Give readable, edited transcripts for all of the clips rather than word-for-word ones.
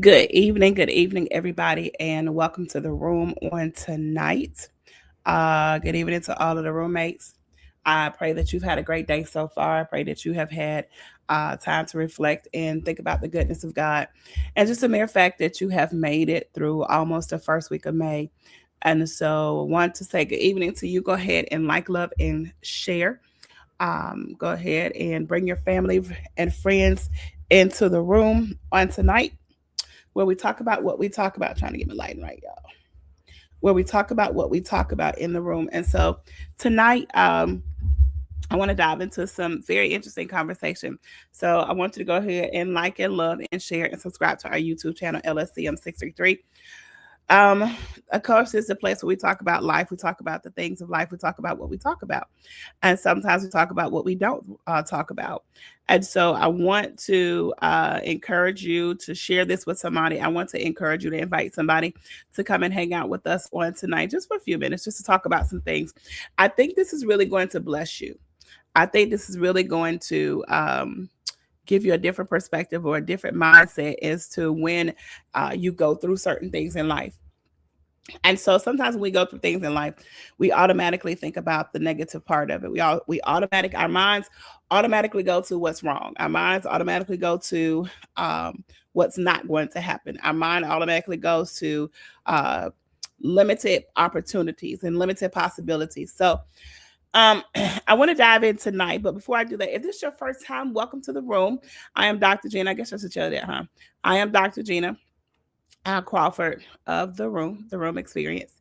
good evening, everybody, and welcome to the room on tonight. Good evening to all of the roommates. I pray that you've had a great day so far. I pray that you have had time to reflect and think about the goodness of God, and just the mere fact that you have made it through almost the first week of May. And so, I want to say good evening to you. Go ahead and like, love, and share. Go ahead and bring your family and friends into the room on tonight where we talk about what we talk about. Trying to get my lighting right, y'all. Where we talk about what we talk about in the room. And so tonight, I want to dive into some very interesting conversation. So I want you to go ahead and like and love and share and subscribe to our YouTube channel, LSCM633. Um, of course, it's a place where we talk about life. We talk about the things of life. We talk about what we talk about. And sometimes we talk about what we don't talk about. And so I want to encourage you to share this with somebody. I want to encourage you to invite somebody to come and hang out with us on tonight, just for a few minutes, just to talk about some things. I think this is really going to bless you. I think this is really going to give you a different perspective or a different mindset as to when you go through certain things in life. And so sometimes when we go through things in life, we automatically think about the negative part of it. Our minds automatically go to what's wrong. Our minds automatically go to what's not going to happen. Our mind automatically goes to uh, limited opportunities and limited possibilities. So I want to dive in tonight, but before I do that, if this is your first time, welcome to the room. I am Dr. Gina. I guess I should tell you that, huh? I am Dr. Gina Crawford of the Room Experience.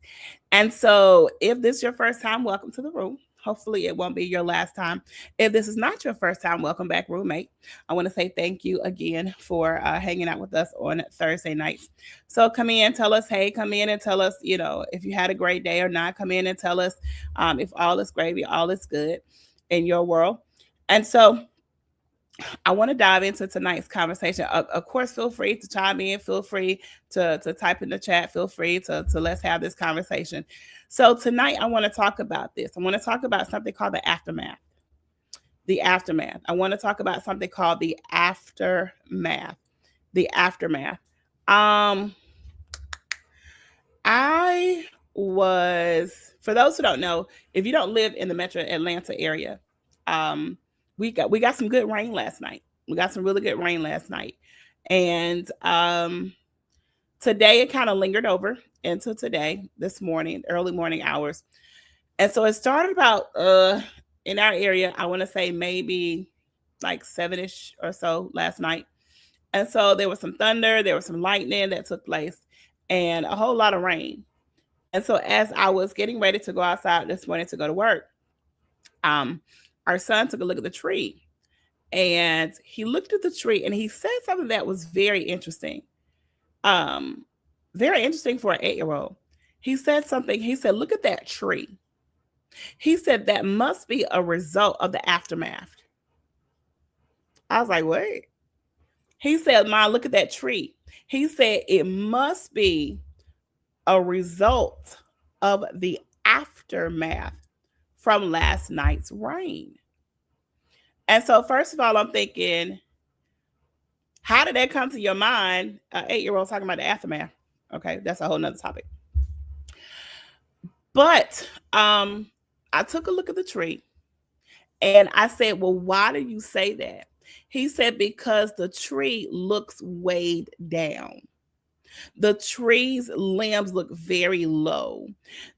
And so, if this is your first time, welcome to the room. Hopefully, it won't be your last time. If this is not your first time, welcome back, roommate. I want to say thank you again for hanging out with us on Thursday nights. So, come in, tell us, hey, come in and tell us, if you had a great day or not. Come in and tell us if all is gravy, all is good in your world. And so, I want to dive into tonight's conversation. Of course, feel free to chime in. Feel free to type in the chat. Feel free to let's have this conversation. So tonight, I want to talk about this. I want to talk about something called the aftermath. The aftermath. I want to talk about something called the aftermath. The aftermath. Um, I was, for those who don't know, if you don't live in the Metro Atlanta area, um, we got some good rain last night. We got some really good rain last night, and today it kind of lingered over into today, this morning, early morning hours, and so it started about in our area. I want to say maybe like 7ish or so last night, and so there was some thunder, there was some lightning that took place, and a whole lot of rain. And so as I was getting ready to go outside this morning to go to work, um, our son took a look at the tree and he looked at the tree and he said something that was very interesting. Um, Very interesting for an 8-year old. He said something, he said, look at that tree. He said that must be a result of the aftermath. I was like, what? He said, Ma, look at that tree. He said it must be a result of the aftermath from last night's rain. And so, first of all, I'm thinking, how did that come to your mind? An 8-year old talking about the aftermath. Okay, that's a whole nother topic. But I took a look at the tree and I said, well, why do you say that? He said, because the tree looks weighed down. The tree's limbs look very low.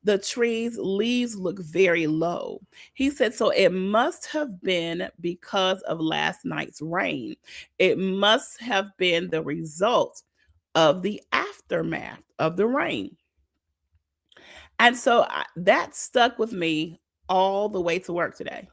The tree's leaves look very low. He said, so it must have been because of last night's rain. It must have been the result of the aftermath of the rain. And so that stuck with me all the way to work today.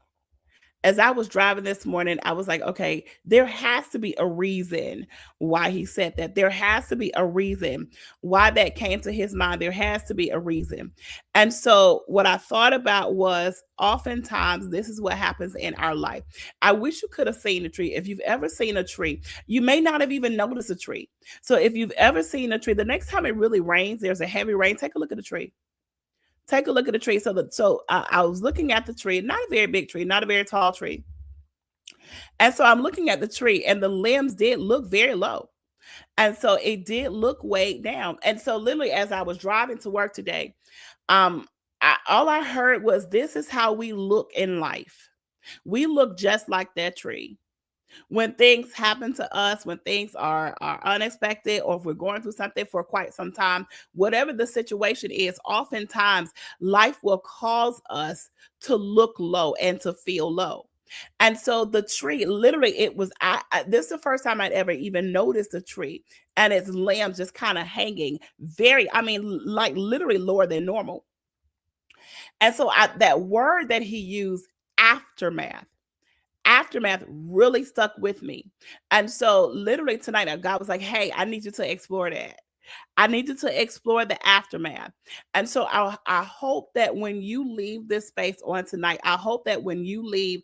As I was driving this morning, I was like, okay, there has to be a reason why he said that. There has to be a reason why that came to his mind. There has to be a reason. And so, what I thought about was oftentimes this is what happens in our life. I wish you could have seen a tree. If you've ever seen a tree, you may not have even noticed a tree. So, if you've ever seen a tree, the next time it really rains, there's a heavy rain, take a look at the tree. Take a look at the tree. I was looking at the tree, not a very big tree, not a very tall tree. And so I'm looking at the tree, and the limbs did look very low. And so it did look weighed down. And so literally as I was driving to work today, um, all I heard was, this is how we look in life. We look just like that tree. When things happen to us, when things are unexpected, or if we're going through something for quite some time, whatever the situation is, oftentimes life will cause us to look low and to feel low. And so the tree, literally, it was, this is the first time I'd ever even noticed the tree and its limbs just kind of hanging very, I mean, like literally lower than normal. And so that word that he used, aftermath, aftermath, really stuck with me. And so literally tonight, God was like, hey, I need you to explore that. I need you to explore the aftermath. And so I hope that when you leave this space on tonight, I hope that when you leave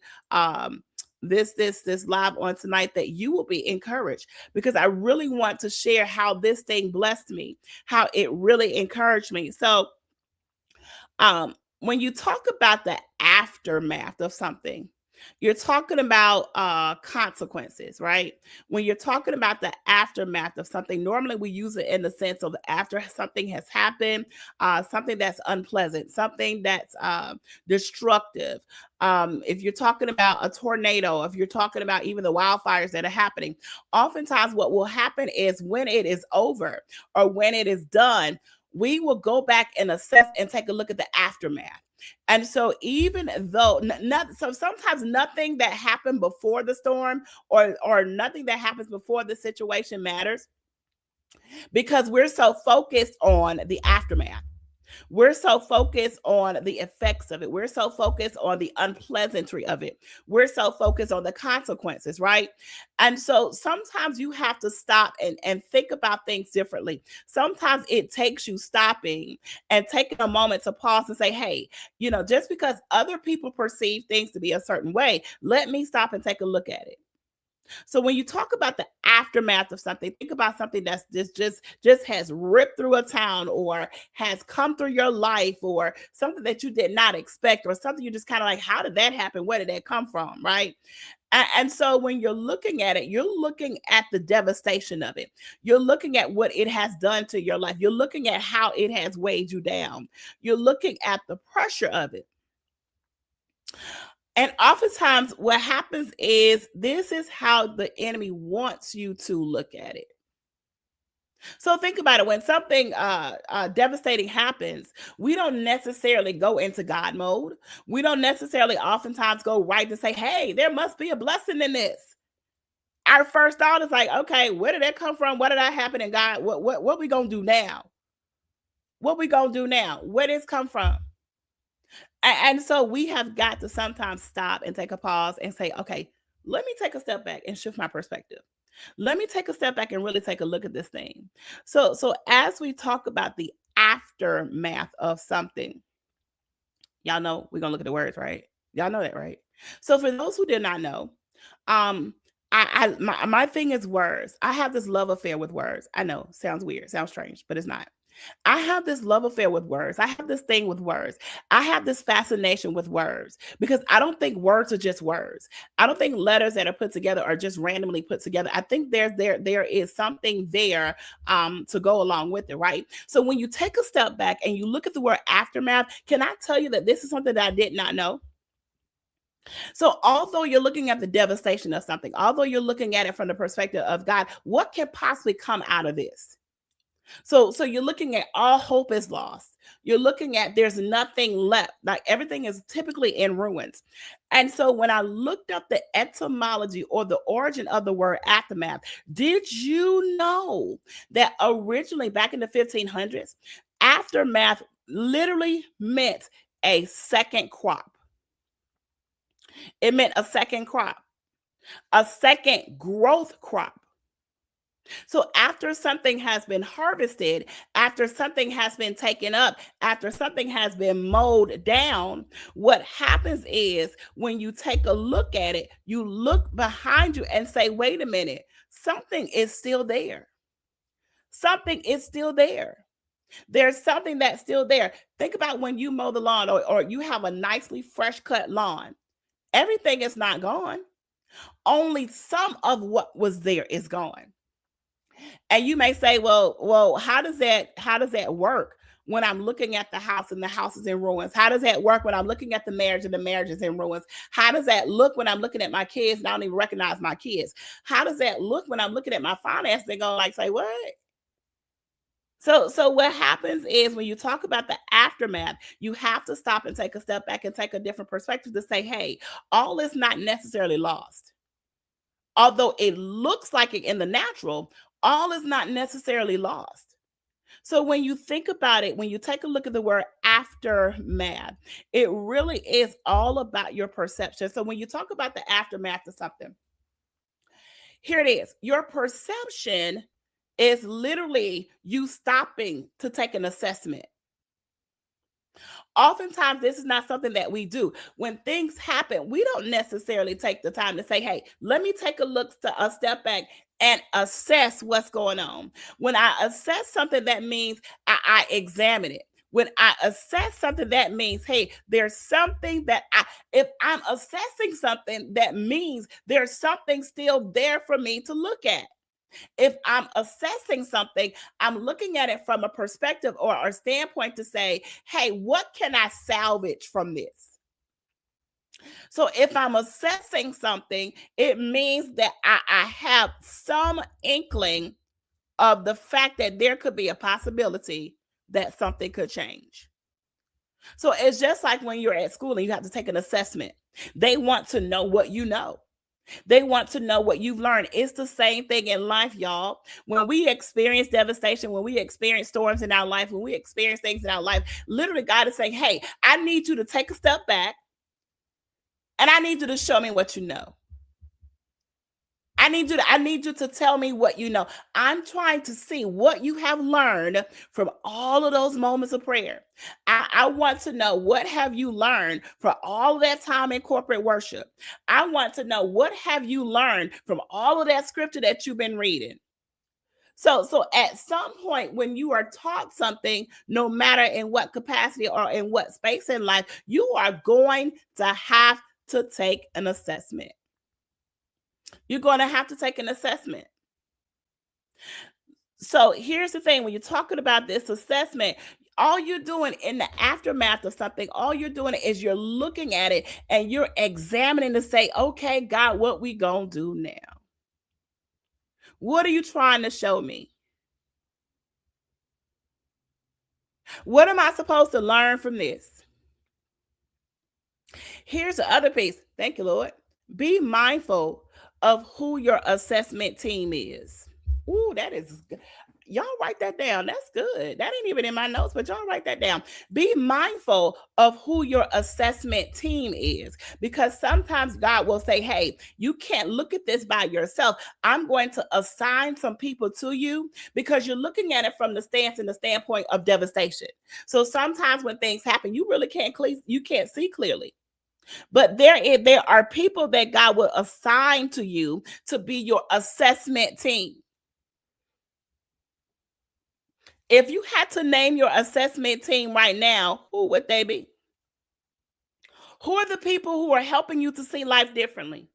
this live on tonight, that you will be encouraged, because I really want to share how this thing blessed me, how it really encouraged me. So when you talk about the aftermath of something, you're talking about consequences, right? When you're talking about the aftermath of something, normally we use it in the sense of after something has happened, something that's unpleasant, something that's destructive. If you're talking about a tornado, if you're talking about even the wildfires that are happening, oftentimes what will happen is when it is over or when it is done, we will go back and assess and take a look at the aftermath. And so even though so sometimes nothing that happened before the storm or nothing that happens before the situation matters, because we're so focused on the aftermath. We're so focused on the effects of it. We're so focused on the unpleasantry of it. We're so focused on the consequences, right? And so sometimes you have to stop and think about things differently. Sometimes it takes you stopping and taking a moment to pause and say, hey, just because other people perceive things to be a certain way, let me stop and take a look at it. So when you talk about the aftermath of something, think about something that's just has ripped through a town, or has come through your life, or something that you did not expect, or something you just kind of like, how did that happen? Where did that come from? Right. And so when you're looking at it, you're looking at the devastation of it. You're looking at what it has done to your life. You're looking at how it has weighed you down. You're looking at the pressure of it. And oftentimes, what happens is this is how the enemy wants you to look at it. So think about it. When something devastating happens, we don't necessarily go into God mode. We don't necessarily oftentimes go right to say, hey, there must be a blessing in this. Our first thought is like, okay, where did that come from? What did that happen in God? What we gonna do now? What we gonna do now? Where did this come from? And so we have got to sometimes stop and take a pause and say, okay, let me take a step back and shift my perspective. Let me take a step back and really take a look at this thing. So as we talk about the aftermath of something, y'all know we're gonna look at the words, right? Y'all know that, right? So for those who did not know, um, my thing is words. I have this love affair with words. I know, sounds weird, sounds strange, but it's not. I have this love affair with words. I have this thing with words. I have this fascination with words, because I don't think words are just words. I don't think letters that are put together are just randomly put together. I think there is something there to go along with it, right? So when you take a step back and you look at the word aftermath, can I tell you that this is something that I did not know? So, although you're looking at the devastation of something, although you're looking at it from the perspective of God, what can possibly come out of this? So you're looking at all hope is lost. You're looking at there's nothing left. Like everything is typically in ruins. And so when I looked up the etymology or the origin of the word aftermath, did you know that originally back in the 1500s, aftermath literally meant a second crop? It meant a second crop, a second growth crop. So after something has been harvested, after something has been taken up, after something has been mowed down, what happens is when you take a look at it, you look behind you and say, wait a minute, something is still there. Something is still there. There's something that's still there. Think about when you mow the lawn, or you have a nicely fresh cut lawn. Everything is not gone. Only some of what was there is gone. And you may say, how does that work when I'm looking at the house and the house is in ruins? How does that work when I'm looking at the marriage and the marriage is in ruins? How does that look when I'm looking at my kids and I don't even recognize my kids? How does that look when I'm looking at my finances and go like, say, what? So what happens is when you talk about the aftermath, you have to stop and take a step back and take a different perspective to say, hey, all is not necessarily lost. Although it looks like it in the natural, all is not necessarily lost. So when you think about it, when you take a look at the word aftermath, it really is all about your perception. So when you talk about the aftermath of something, here it is. Your perception is literally you stopping to take an assessment. Oftentimes, this is not something that we do. When things happen, we don't necessarily take the time to say, hey, let me take a step back and assess what's going on. When I assess something, that means I examine it. When I assess something, that means, hey, there's something if I'm assessing something, that means there's something still there for me to look at. If I'm assessing something, I'm looking at it from a perspective or a standpoint to say, hey, what can I salvage from this? So if I'm assessing something, it means that I have some inkling of the fact that there could be a possibility that something could change. So it's just like when you're at school and you have to take an assessment. They want to know what you know. They want to know what you've learned. It's the same thing in life, y'all. When we experience devastation, when we experience storms in our life, when we experience things in our life, literally God is saying, hey, I need you to take a step back and I need you to show me what you know. I need you to tell me what you know. I'm trying to see what you have learned from all of those moments of prayer. I want to know, what have you learned for all that time in corporate worship? I want to know, what have you learned from all of that scripture that you've been reading? So at some point when you are taught something, no matter in what capacity or in what space in life, you are going to have to take an assessment. You're going to have to take an assessment. So here's the thing, when you're talking about this assessment, all you're doing in the aftermath of something, all you're doing is you're looking at it and you're examining to say, okay, God, what we gonna do now? What are you trying to show me? What am I supposed to learn from this? Here's the other piece. Thank you, Lord. Be mindful of who your assessment team is. Ooh, that is good. Y'all write that down. That's good. That ain't even in my notes, but y'all write that down. Be mindful of who your assessment team is, because sometimes God will say, hey, you can't look at this by yourself. I'm going to assign some people to you, because you're looking at it from the stance and the standpoint of devastation. So sometimes when things happen, you really can't see clearly. But there are people that God will assign to you to be your assessment team. If you had to name your assessment team right now, who would they be? Who are the people who are helping you to see life differently?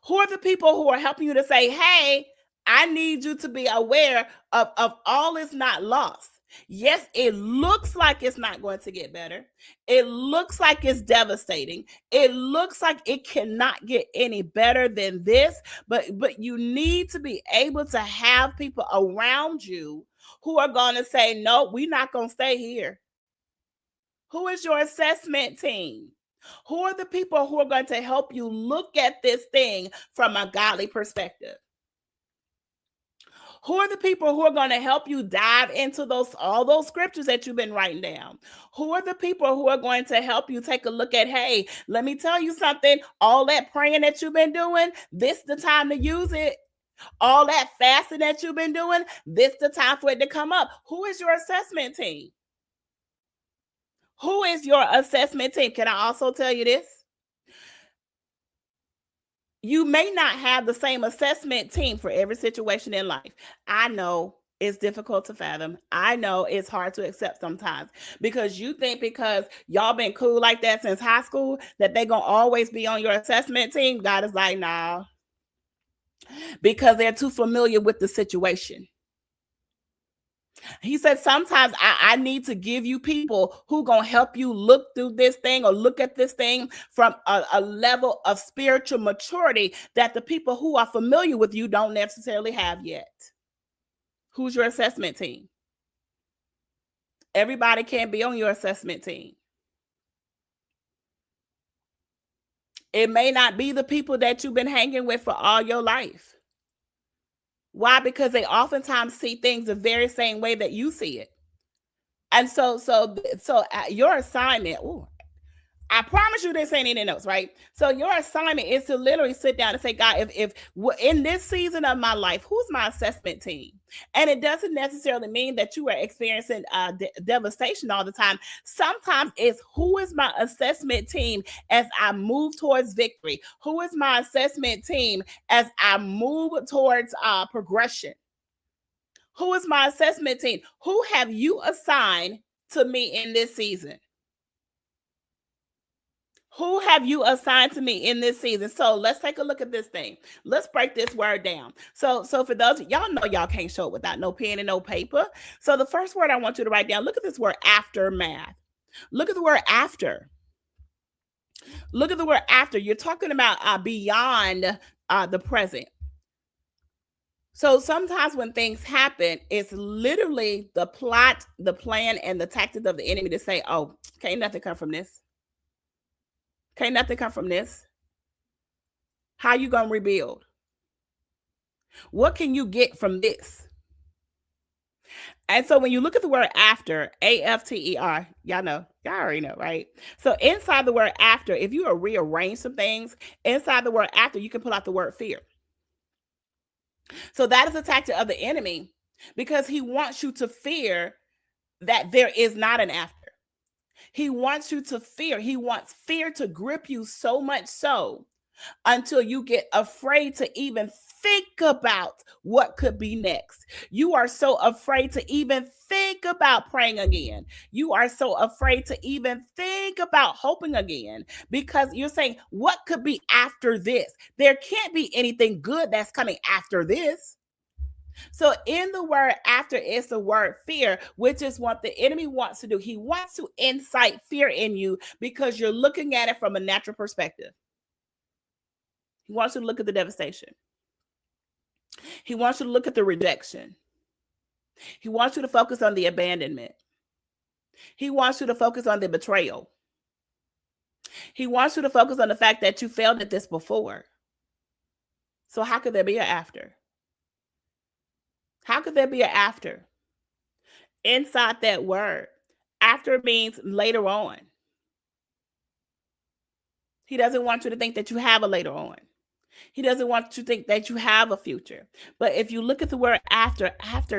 Who are the people who are helping you to say, hey, I need you to be aware of all is not lost. Yes, it looks like it's not going to get better. It looks like it's devastating. It looks like it cannot get any better than this, but you need to be able to have people around you who are going to say, no, we're not going to stay here. Who is your assessment team? Who are the people who are going to help you look at this thing from a godly perspective? Who are the people who are going to help you dive into all those scriptures that you've been writing down? Who are the people who are going to help you take a look at, hey, let me tell you something, all that praying that you've been doing, this is the time to use it. All that fasting that you've been doing, this is the time for it to come up. Who is your assessment team? Who is your assessment team? Can I also tell you this? You may not have the same assessment team for every situation in life. I know it's difficult to fathom. I know it's hard to accept sometimes, because you think because y'all been cool like that since high school that they gonna always be on your assessment team. God is like, nah. because they're too familiar with the situation. He said, sometimes I need to give you people who gonna help you look through this thing or look at this thing from a level of spiritual maturity that the people who are familiar with you don't necessarily have yet. Who's your assessment team? Everybody can't be on your assessment team. It may not be the people that you've been hanging with for all your life. Why? Because they oftentimes see things the very same way that you see it. And so your assignment, ooh, I promise you this ain't anything else, right? So your assignment is to literally sit down and say, God, if in this season of my life, who's my assessment team? And it doesn't necessarily mean that you are experiencing devastation all the time. Sometimes it's who is my assessment team as I move towards victory? Who is my assessment team as I move towards progression? Who is my assessment team? Who have you assigned to me in this season? Who have you assigned to me in this season? So let's take a look at this thing. Let's break this word down. So for those, y'all know y'all can't show it without no pen and no paper. So the first word I want you to write down, look at this word aftermath. Look at the word after. Look at the word after. You're talking about beyond the present. So sometimes when things happen, it's literally the plot, the plan, and the tactics of the enemy to say, oh, can't nothing come from this. Can't nothing come from this. How you gonna rebuild? What can you get from this? And so when you look at the word after, after, y'all already know, right? So inside the word after, if you rearrange some things, inside the word after, you can pull out the word fear. So that is a tactic of the enemy because he wants you to fear that there is not an after. He wants you to fear. He wants fear to grip you so much so until you get afraid to even think about what could be next. You are so afraid to even think about praying again. You are so afraid to even think about hoping again because you're saying, what could be after this? There can't be anything good that's coming after this. So in the word after is the word fear, which is what the enemy wants to do. He wants to incite fear in you because you're looking at it from a natural perspective. He wants you to look at the devastation. He wants you to look at the rejection. He wants you to focus on the abandonment. He wants you to focus on the betrayal. He wants you to focus on the fact that you failed at this before. So how could there be an after? How could there be an after? Inside that word, after means later on. He doesn't want you to think that you have a later on. He doesn't want you to think that you have a future. But if you look at the word after,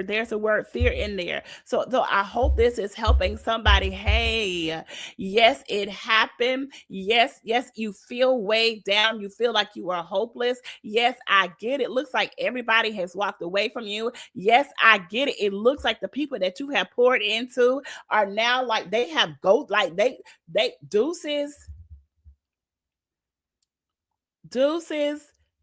there's a word fear in there. So I hope this is helping somebody. Hey, yes, it happened. Yes, you feel weighed down. You feel like you are hopeless. Yes, I get it. Looks like everybody has walked away from you. Yes, I get it. It looks like the people that you have poured into are now like they have like they deuces.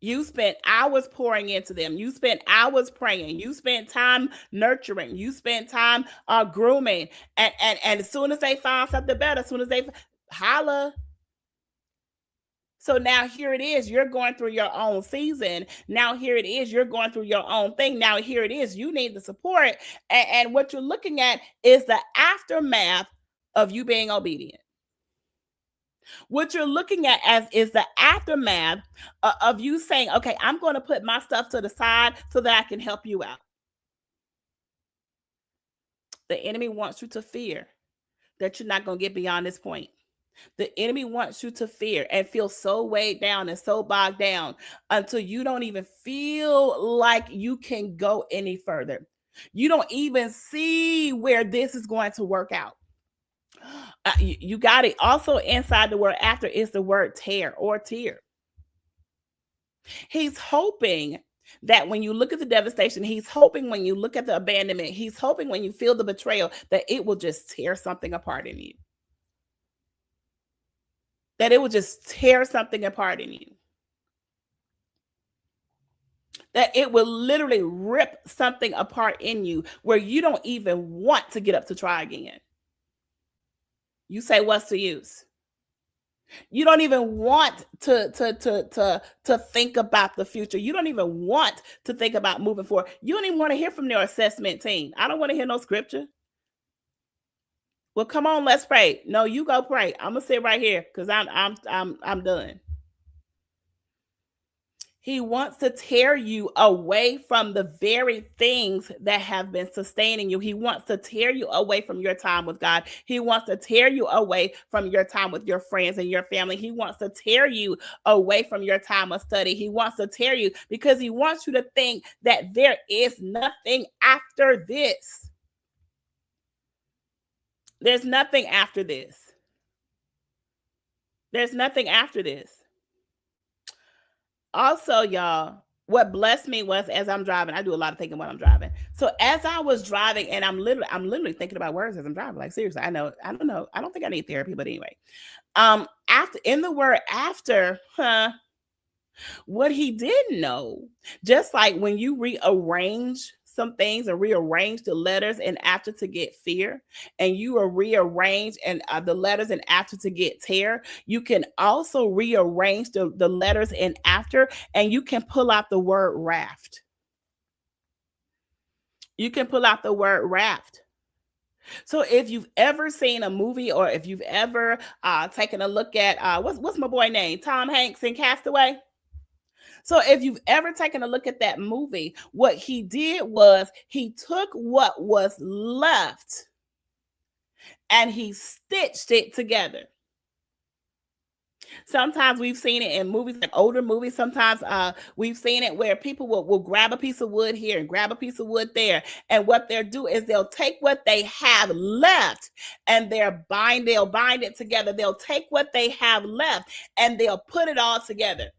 You spent hours pouring into them. You spent hours praying. You spent time nurturing. You spent time grooming. And as soon as they find something better, as soon as they holla. So now here it is. You're going through your own season. Now here it is. You're going through your own thing. Now here it is. You need the support. And what you're looking at is the aftermath of you being obedient. What you're looking at as is the aftermath of you saying, okay, I'm going to put my stuff to the side so that I can help you out. The enemy wants you to fear that you're not going to get beyond this point. The enemy wants you to fear and feel so weighed down and so bogged down until you don't even feel like you can go any further. You don't even see where this is going to work out. You got it. Also inside the word after is the word tear or tear. He's hoping that when you look at the devastation, he's hoping when you look at the abandonment, he's hoping when you feel the betrayal, that it will just tear something apart in you. That it will just tear something apart in you. that it will literally rip something apart in you where you don't even want to get up to try again. You say, what's the use? You don't even want to think about the future. You don't even want to think about moving forward. You don't even want to hear from your assessment team. I don't want to hear no scripture. Well, come on, let's pray. No, you go pray. I'm gonna sit right here because I'm done. He wants to tear you away from the very things that have been sustaining you. He wants to tear you away from your time with God. He wants to tear you away from your time with your friends and your family. He wants to tear you away from your time of study. He wants to tear you because he wants you to think that there is nothing after this. There's nothing after this. There's nothing after this. Also, y'all, what blessed me was as I'm driving, I do a lot of thinking when I'm driving. So as I was driving, and I'm literally thinking about words as I'm driving. Like seriously, I don't know. I don't think I need therapy, but anyway. After in the word after, what he didn't know, just like when you rearrange some things and rearrange the letters and after to get fear, and you are rearrange and the letters and after to get tear, you can also rearrange the letters and after, and you can pull out the word raft. You can pull out the word raft. So if you've ever seen a movie or if you've ever taken a look at what's my boy name, Tom Hanks in Castaway. So if you've ever taken a look at that movie, what he did was he took what was left and he stitched it together. Sometimes we've seen it in movies, like older movies. Sometimes we've seen it where people will grab a piece of wood here and grab a piece of wood there. And what they'll do is they'll take what they have left and they'll bind it together. They'll take what they have left and they'll put it all together.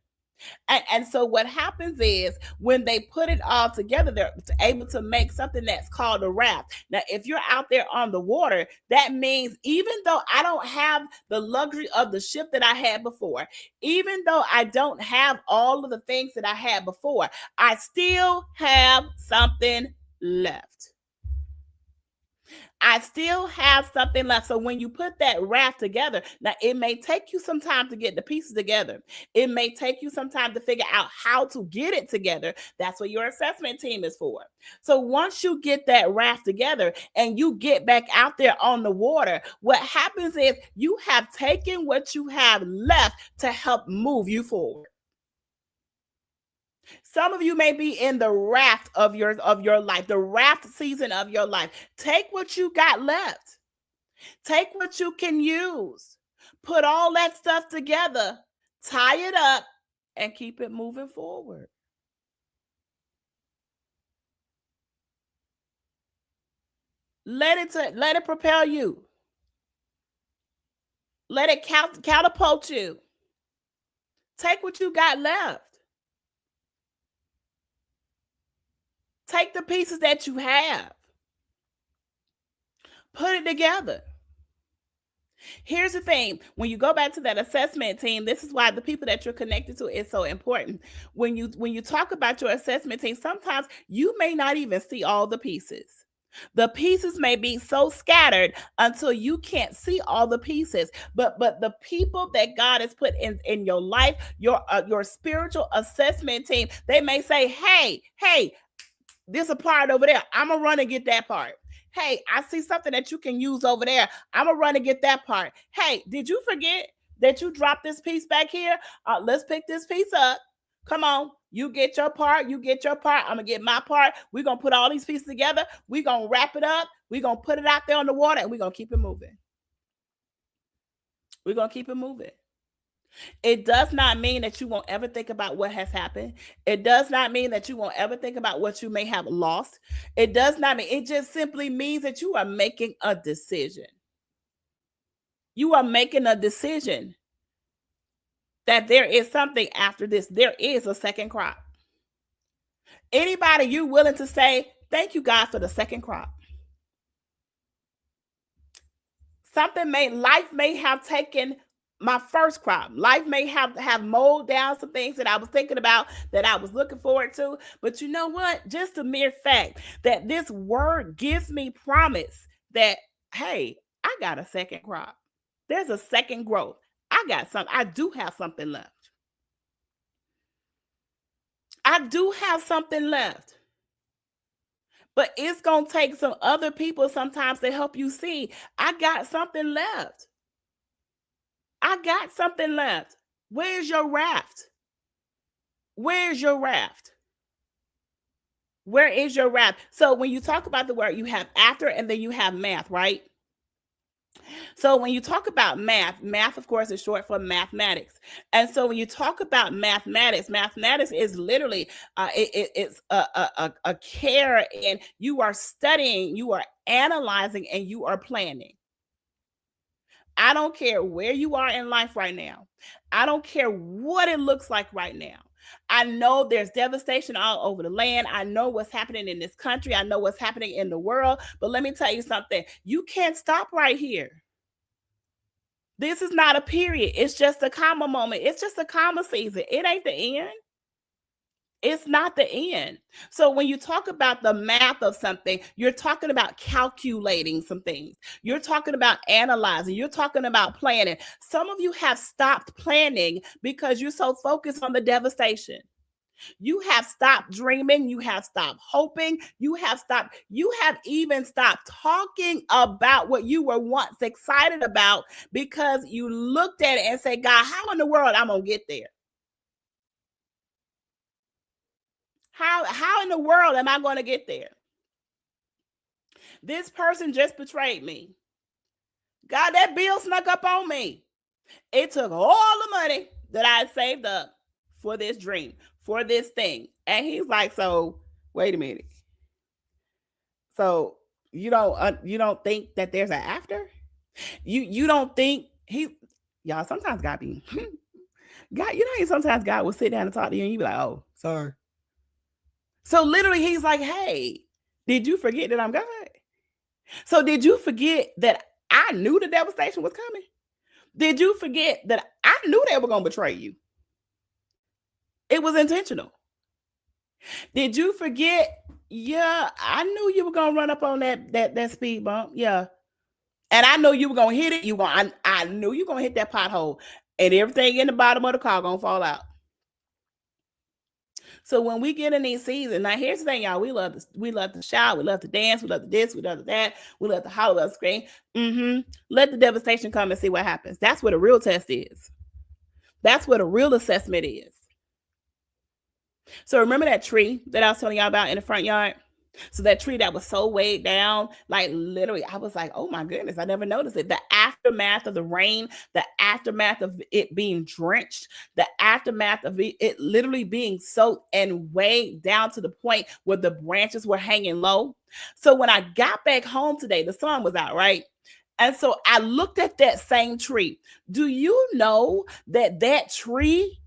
And so what happens is when they put it all together, they're able to make something that's called a raft. Now, if you're out there on the water, that means even though I don't have the luxury of the ship that I had before, even though I don't have all of the things that I had before, I still have something left. I still have something left. So when you put that raft together, now it may take you some time to get the pieces together. It may take you some time to figure out how to get it together. That's what your assessment team is for. So once you get that raft together and you get back out there on the water, what happens is you have taken what you have left to help move you forward. Some of you may be in the raft of your life, the raft season of your life. Take what you got left. Take what you can use. Put all that stuff together, tie it up, and keep it moving forward. Let it propel you. Let it catapult you. Take what you got left. Take the pieces that you have. Put it together. Here's the thing. When you go back to that assessment team, this is why the people that you're connected to is so important. When you talk about your assessment team, sometimes you may not even see all the pieces. The pieces may be so scattered until you can't see all the pieces. But the people that God has put in your life, your spiritual assessment team, they may say, hey, this a part over there. I'm gonna run and get that part. Hey, I see something that you can use over there. I'm gonna run and get that part. Hey, did you forget that you dropped this piece back here? Let's pick this piece up. Come on, you get your part. You get your part. I'm gonna get my part. We're gonna put all these pieces together. We're gonna wrap it up. We're gonna put it out there on the water, and we're gonna keep it moving. We're gonna keep it moving. It does not mean that you won't ever think about what has happened. It does not mean that you won't ever think about what you may have lost. It does not mean, it just simply means that you are making a decision. You are making a decision that there is something after this. There is a second crop. Anybody, you willing to say, thank you, God, for the second crop? Life may have taken my first crop. Life may have mowed down some things that I was thinking about, that I was looking forward to. But you know what? Just the mere fact that this word gives me promise that, hey, I got a second crop. There's a second growth. I do have something left. I do have something left. But it's going to take some other people sometimes to help you see, I got something left. I got something left. Where's your raft? Where's your raft? Where is your raft? So when you talk about the word, you have after and then you have math, right? So when you talk about math, of course, is short for mathematics. And so when you talk about mathematics is literally it's a care, and you are studying, you are analyzing, and you are planning. I don't care where you are in life right now. I don't care what it looks like right now. I know there's devastation all over the land. I know what's happening in this country. I know what's happening in the world. But let me tell you something. You can't stop right here. This is not a period. It's just a comma moment. It's just a comma season. It ain't the end. It's not the end. So when you talk about the math of something, you're talking about calculating some things. You're talking about analyzing. You're talking about planning. Some of you have stopped planning because you're so focused on the devastation. You have stopped dreaming. You have stopped hoping. You have even stopped talking about what you were once excited about because you looked at it and said, God, how in the world I'm going to get there? How in the world am I going to get there? This person just betrayed me. God, that bill snuck up on me. It took all the money that I had saved up for this dream, for this thing. And he's like, so wait a minute. So you don't think that there's an after? You don't think y'all, sometimes God be God, sometimes God will sit down and talk to you and you be like, oh, sorry. So literally he's like, hey, did you forget that I'm God? So did you forget that I knew the devastation was coming? Did you forget that I knew they were going to betray you? It was intentional. Did you forget? Yeah, I knew you were going to run up on that speed bump. Yeah. And I know you were going to hit it. I knew you were going to hit that pothole, and everything in the bottom of the car going to fall out. So when we get in these seasons, now here's the thing, y'all. We love to shout, we love to dance, we love to this, we love to that, we love to holler, we love to scream. Let the devastation come and see what happens. That's what a real test is. That's what a real assessment is. So remember that tree that I was telling y'all about in the front yard? So that tree that was so weighed down, like literally, I was like, oh my goodness, I never noticed it. The aftermath of the rain, the aftermath of it being drenched, the aftermath of it literally being soaked and weighed down to the point where the branches were hanging low. So when I got back home today, the sun was out, right? And so I looked at that same tree. Do you know that tree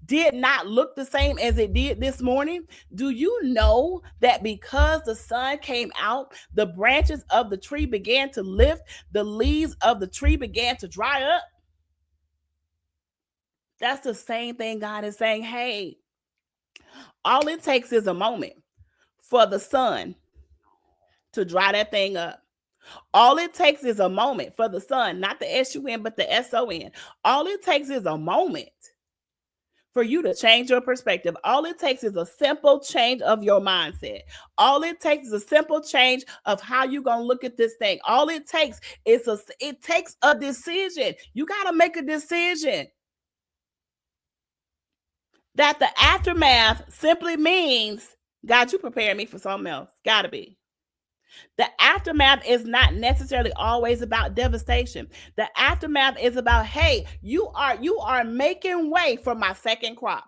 did not look the same as it did this morning? Do you know that because the sun came out, the branches of the tree began to lift, the leaves of the tree began to dry up? That's the same thing God is saying. Hey, all it takes is a moment for the sun to dry that thing up. All it takes is a moment for the sun, not the S-U-N, but the S-O-N. All it takes is a moment for you to change your perspective. All it takes is a simple change of your mindset. All it takes is a simple change of how you're going to look at this thing. All it takes is it takes a decision. You got to make a decision. That the aftermath simply means, God, you prepared me for something else. Got to be. The aftermath is not necessarily always about devastation. The aftermath is about, hey, you are making way for my second crop.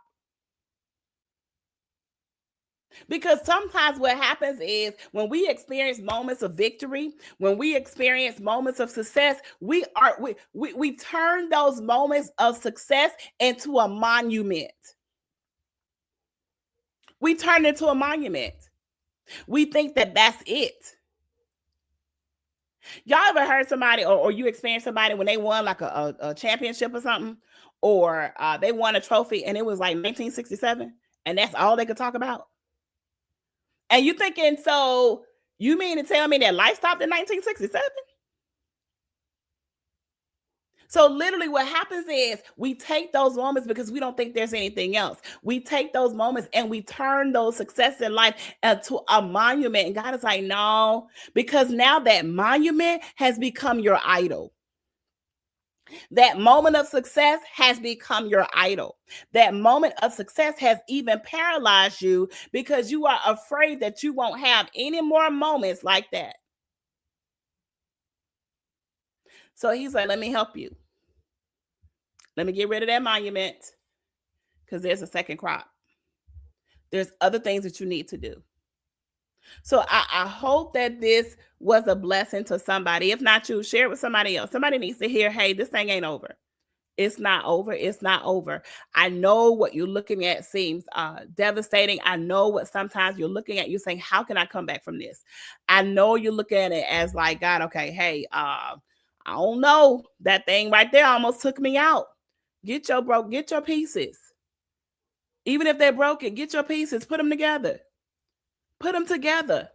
Because sometimes what happens is when we experience moments of victory, when we experience moments of success, we turn those moments of success into a monument. We turn it into a monument. We think that that's it. Y'all ever heard somebody, or you experienced somebody when they won like a championship or something, or they won a trophy and it was like 1967 and that's all they could talk about? And you thinking, so you mean to tell me that life stopped in 1967? So literally what happens is we take those moments because we don't think there's anything else. We take those moments and we turn those successes in life into a monument. And God is like, no, because now that monument has become your idol. That moment of success has become your idol. That moment of success has even paralyzed you because you are afraid that you won't have any more moments like that. So he's like, let me help you. Let me get rid of that monument because there's a second crop. There's other things that you need to do. So I hope that this was a blessing to somebody. If not you, share it with somebody else. Somebody needs to hear, hey, this thing ain't over. It's not over. It's not over. I know what you're looking at seems devastating. I know what sometimes you're looking at, you're saying, how can I come back from this? I know you look at it as like, God, okay, hey, I don't know. That thing right there almost took me out. Get your pieces. Even if they're broken, get your pieces, put them together. Put them together.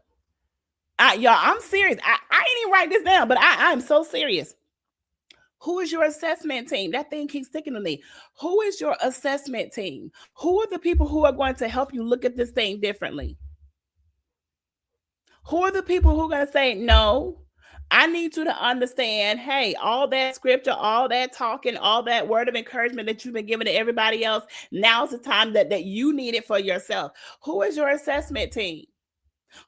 Y'all, I'm serious. I ain't even write this down, but I'm so serious. Who is your assessment team? That thing keeps sticking to me. Who is your assessment team? Who are the people who are going to help you look at this thing differently? Who are the people who are going to say, no, I need you to understand, hey, all that scripture, all that talking, all that word of encouragement that you've been giving to everybody else, now's the time that you need it for yourself. Who is your assessment team?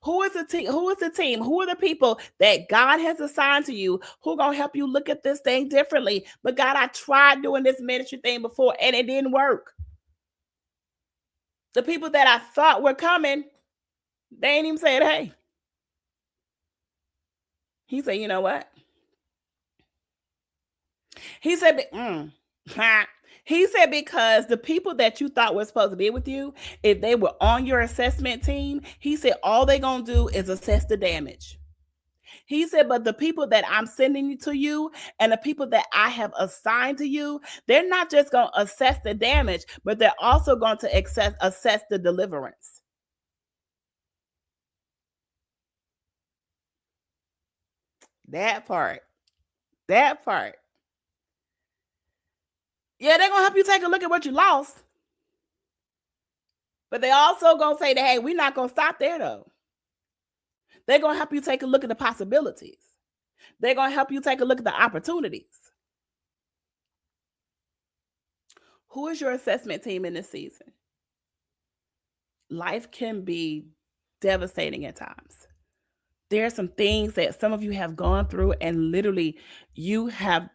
Who is the team? Who is the team? Who are the people that God has assigned to you who are going to help you look at this thing differently? But God, I tried doing this ministry thing before and it didn't work. The people that I thought were coming, they ain't even said, hey. He said, you know what? He said, he said, because the people that you thought were supposed to be with you, if they were on your assessment team, he said, all they're going to do is assess the damage. He said, but the people that I'm sending to you and the people that I have assigned to you, they're not just going to assess the damage, but they're also going to assess the deliverance. That part. That part. Yeah, they're going to help you take a look at what you lost. But they also going to say that, hey, we're not going to stop there, though. They're going to help you take a look at the possibilities. They're going to help you take a look at the opportunities. Who is your assessment team in this season? Life can be devastating at times. There are some things that some of you have gone through and literally you have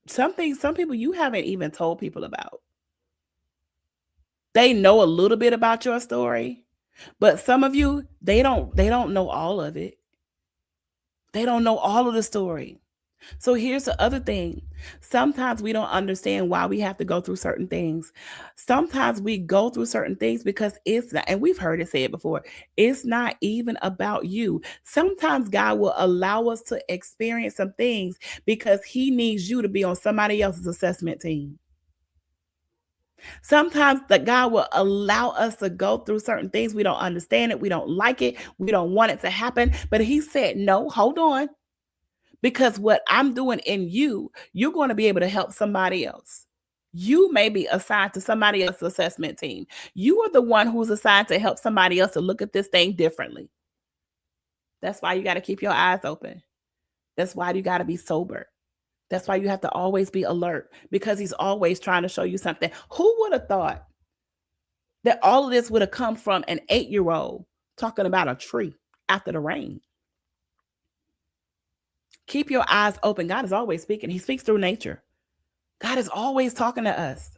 some people you haven't even told people about. They know a little bit about your story, but some of you they don't know all of it. They don't know all of the story. So here's the other thing. Sometimes we don't understand why we have to go through certain things. Sometimes we go through certain things because it's not, and we've heard it said before, it's not even about you. Sometimes God will allow us to experience some things because he needs you to be on somebody else's assessment team. Sometimes that God will allow us to go through certain things. We don't understand it. We don't like it. We don't want it to happen. But he said, no, hold on. Because what I'm doing in you, you're going to be able to help somebody else. You may be assigned to somebody else's assessment team. You are the one who's assigned to help somebody else to look at this thing differently. That's why you got to keep your eyes open. That's why you got to be sober. That's why you have to always be alert because he's always trying to show you something. Who would have thought that all of this would have come from an 8-year-old talking about a tree after the rain? Keep your eyes open. God is always speaking. He speaks through nature. God is always talking to us.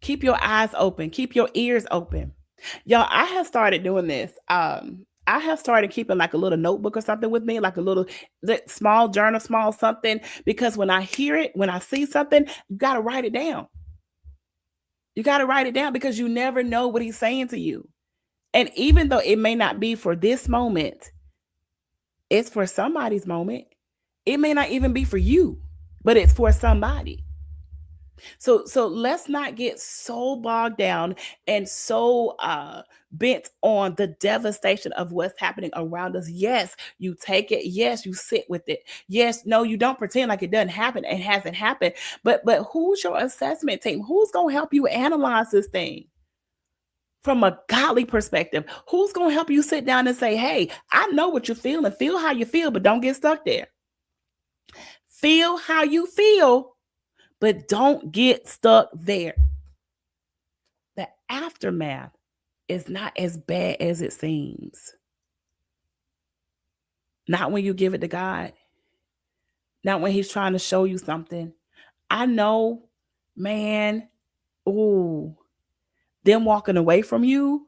Keep your eyes open. Keep your ears open. Y'all, I have started doing this. I have started keeping like a little notebook or something with me, like a little small journal, small something, because when I hear it, when I see something, you got to write it down. You got to write it down because you never know what he's saying to you. And even though it may not be for this moment, It's for somebody's moment. It may not even be for you, but it's for somebody. So let's not get so bogged down and so bent on the devastation of what's happening around us. Yes, you take it. Yes, you sit with it. Yes, no, you don't pretend like it doesn't happen. It hasn't happened. But who's your assessment team? Who's gonna help you analyze this thing from a godly perspective? Who's gonna help you sit down and say, hey, I know what you feel and feel how you feel, but don't get stuck there. Feel how you feel, but don't get stuck there. The aftermath is not as bad as it seems. Not when you give it to God, not when He's trying to show you something. I know, man, ooh, them walking away from you,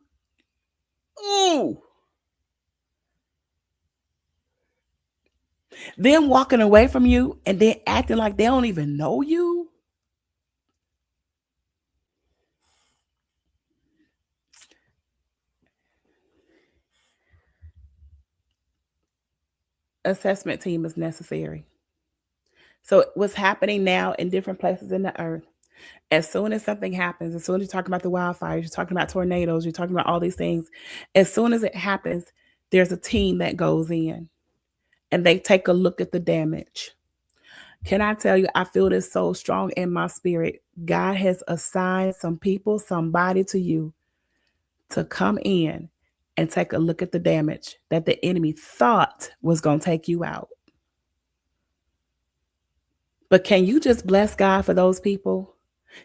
ooh, them walking away from you and then acting like they don't even know you. Assessment team is necessary. So, what's happening now in different places in the earth, as soon as something happens, as soon as you're talking about the wildfires, you're talking about tornadoes, you're talking about all these things, as soon as it happens, there's a team that goes in and they take a look at the damage. Can I tell you, I feel this so strong in my spirit. God has assigned some people, somebody to you to come in and take a look at the damage that the enemy thought was going to take you out. But can you just bless God for those people?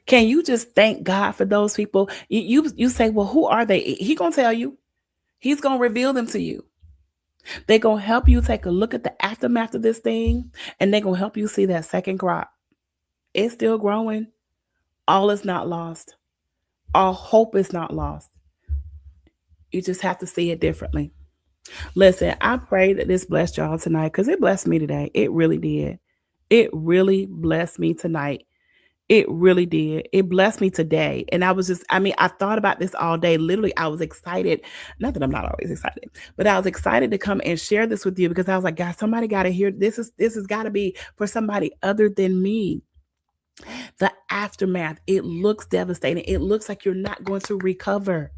Can you just thank God for those people? You say, well, who are they? He gonna tell you. He's gonna reveal them to you. They're gonna help you take a look at the aftermath of this thing, and they're gonna help you see that second crop. It's still growing. All is not lost. All hope is not lost. You just have to see it differently. Listen, I pray that this blessed y'all tonight because it blessed me today. It really did. It really blessed me tonight. It really did. It blessed me today. And I was just, I mean, I thought about this all day. Literally, I was excited. Not that I'm not always excited, but I was excited to come and share this with you because I was like, God, somebody got to hear this has got to be for somebody other than me. The aftermath, it looks devastating. It looks like you're not going to recover.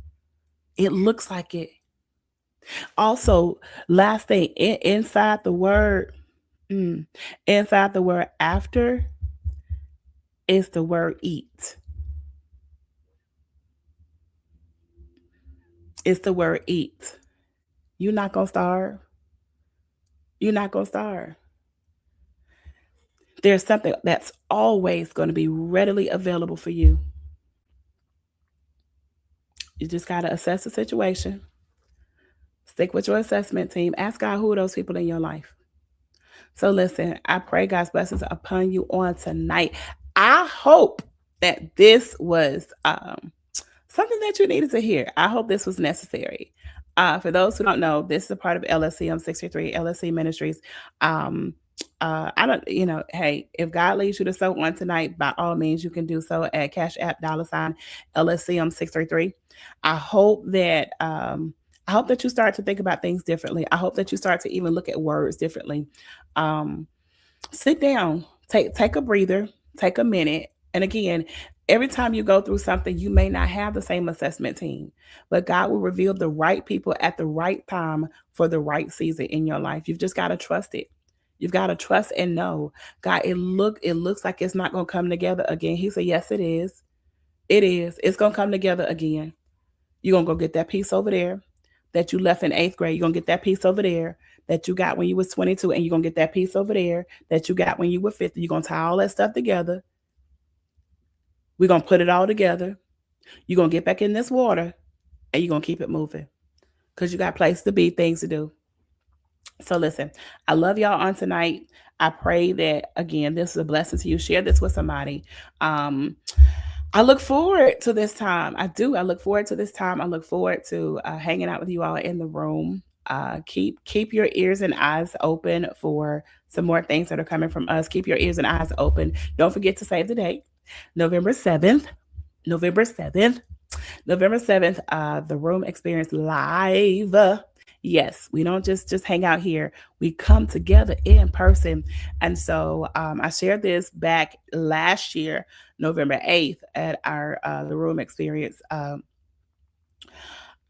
It looks like it. Also, last thing, inside the word, inside the word after is the word eat. It's the word eat. You're not going to starve. You're not going to starve. There's something that's always going to be readily available for you. You just got to assess the situation, stick with your assessment team, ask God who are those people in your life. So, listen, I pray God's blessings upon you on tonight. I hope that this was something that you needed to hear. I hope this was necessary. For those who don't know, this is a part of LSCM 63, LSC Ministries. I don't, hey, if God leads you to sow on tonight, by all means, you can do so at Cash App $ LSCM 633. I hope that you start to think about things differently. I hope that you start to even look at words differently. Sit down, take a breather, take a minute, and again, every time you go through something, you may not have the same assessment team, but God will reveal the right people at the right time for the right season in your life. You've just got to trust it. You've got to trust and know, God, it looks like it's not going to come together again. He said, yes, it is. It is. It's going to come together again. You're going to go get that piece over there that you left in 8th grade. You're going to get that piece over there that you got when you was 22, and you're going to get that piece over there that you got when you were 50. You're going to tie all that stuff together. We're going to put it all together. You're going to get back in this water, and you're going to keep it moving because you got places to be, things to do. So listen, I love y'all on tonight. I pray that, again, this is a blessing to you. Share this with somebody. I look forward to this time. I do. I look forward to this time. I look forward to hanging out with you all in the room. Keep your ears and eyes open for some more things that are coming from us. Keep your ears and eyes open. Don't forget to save the date, November 7th. November 7th. November 7th, the Room Experience Live Yes, we don't just hang out here. We come together in person. And so I shared this back last year, November 8th, at our the room experience.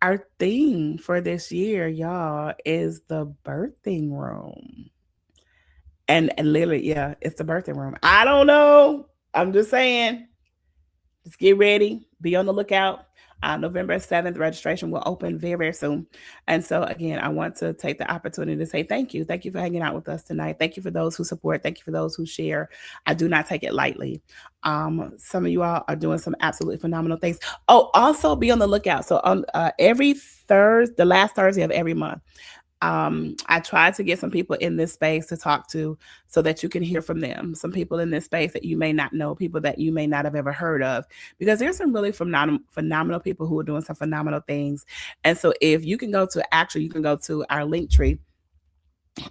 Our theme for this year, y'all, is the birthing room. And literally, yeah, it's the birthing room. I don't know. I'm just saying, just get ready, be on the lookout. November 7th, registration will open very, very soon. And so, again, I want to take the opportunity to say thank you. Thank you for hanging out with us tonight. Thank you for those who support. Thank you for those who share. I do not take it lightly. Some of you all are doing some absolutely phenomenal things. Oh, also be on the lookout. So, on every Thursday, the last Thursday of every month, I try to get some people in this space to talk to so that you can hear from them. Some people in this space that you may not know, people that you may not have ever heard of, because there's some really phenomenal people who are doing some phenomenal things. And so if you can go to, actually, you can go to our link tree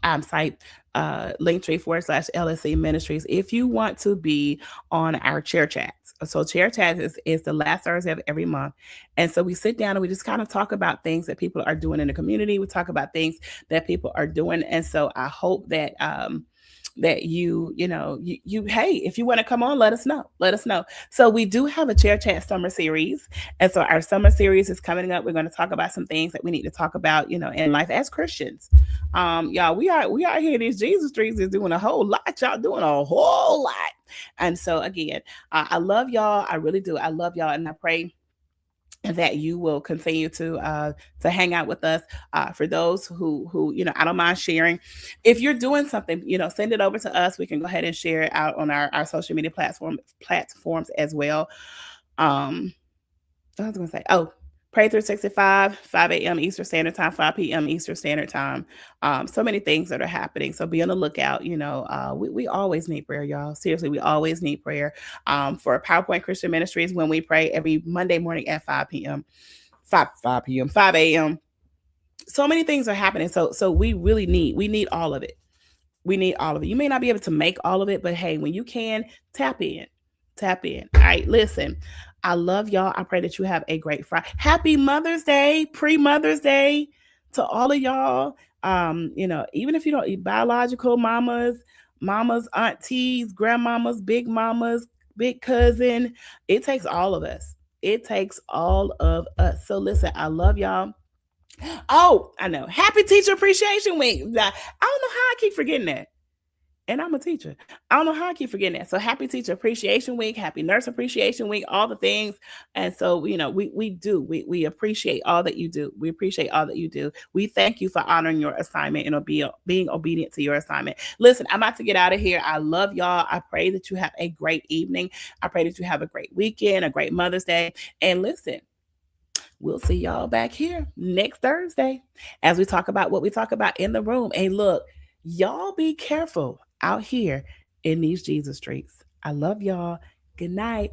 site, linktree / LSC Ministries, if you want to be on our chair chats. So chair chat is the last Thursday of every month. And so we sit down and we just kind of talk about things that people are doing in the community. We talk about things that people are doing. And so I hope that that you hey, if you want to come on, let us know. Let us know. So we do have a chair chat summer series. And so our summer series is coming up. We're going to talk about some things that we need to talk about, in life as Christians. Y'all, we are here. These Jesus streets is doing a whole lot. Y'all doing a whole lot. And so again, I love y'all. I really do. I love y'all, and I pray that you will continue to hang out with us. For those who I don't mind sharing. If you're doing something, send it over to us. We can go ahead and share it out on our social media platforms as well. I was gonna say, oh, Pray 365, 5 a.m. Eastern Standard Time, 5 p.m. Eastern Standard Time. So many things that are happening. So be on the lookout. We always need prayer, y'all. Seriously, we always need prayer. For PowerPoint Christian Ministries, when we pray every Monday morning at 5 p.m., 5 p.m., 5 a.m. So many things are happening. So we need all of it. We need all of it. You may not be able to make all of it, but hey, when you can, tap in. Tap in. All right, listen. I love y'all. I pray that you have a great Friday. Happy Mother's Day, pre-Mother's Day to all of y'all. Even if you don't biological mamas, aunties, grandmamas, big mamas, big cousin, it takes all of us. It takes all of us. So listen, I love y'all. Oh, I know. Happy Teacher Appreciation Week. I don't know how I keep forgetting that. And I'm a teacher. I don't know how I keep forgetting that. So happy Teacher Appreciation Week, happy Nurse Appreciation Week, all the things. And so, we appreciate all that you do. We appreciate all that you do. We thank you for honoring your assignment and being obedient to your assignment. Listen, I'm about to get out of here. I love y'all. I pray that you have a great evening. I pray that you have a great weekend, a great Mother's Day. And listen, we'll see y'all back here next Thursday as we talk about what we talk about in the room. And look, y'all be careful out here in these Jesus streets. I love y'all. Good night.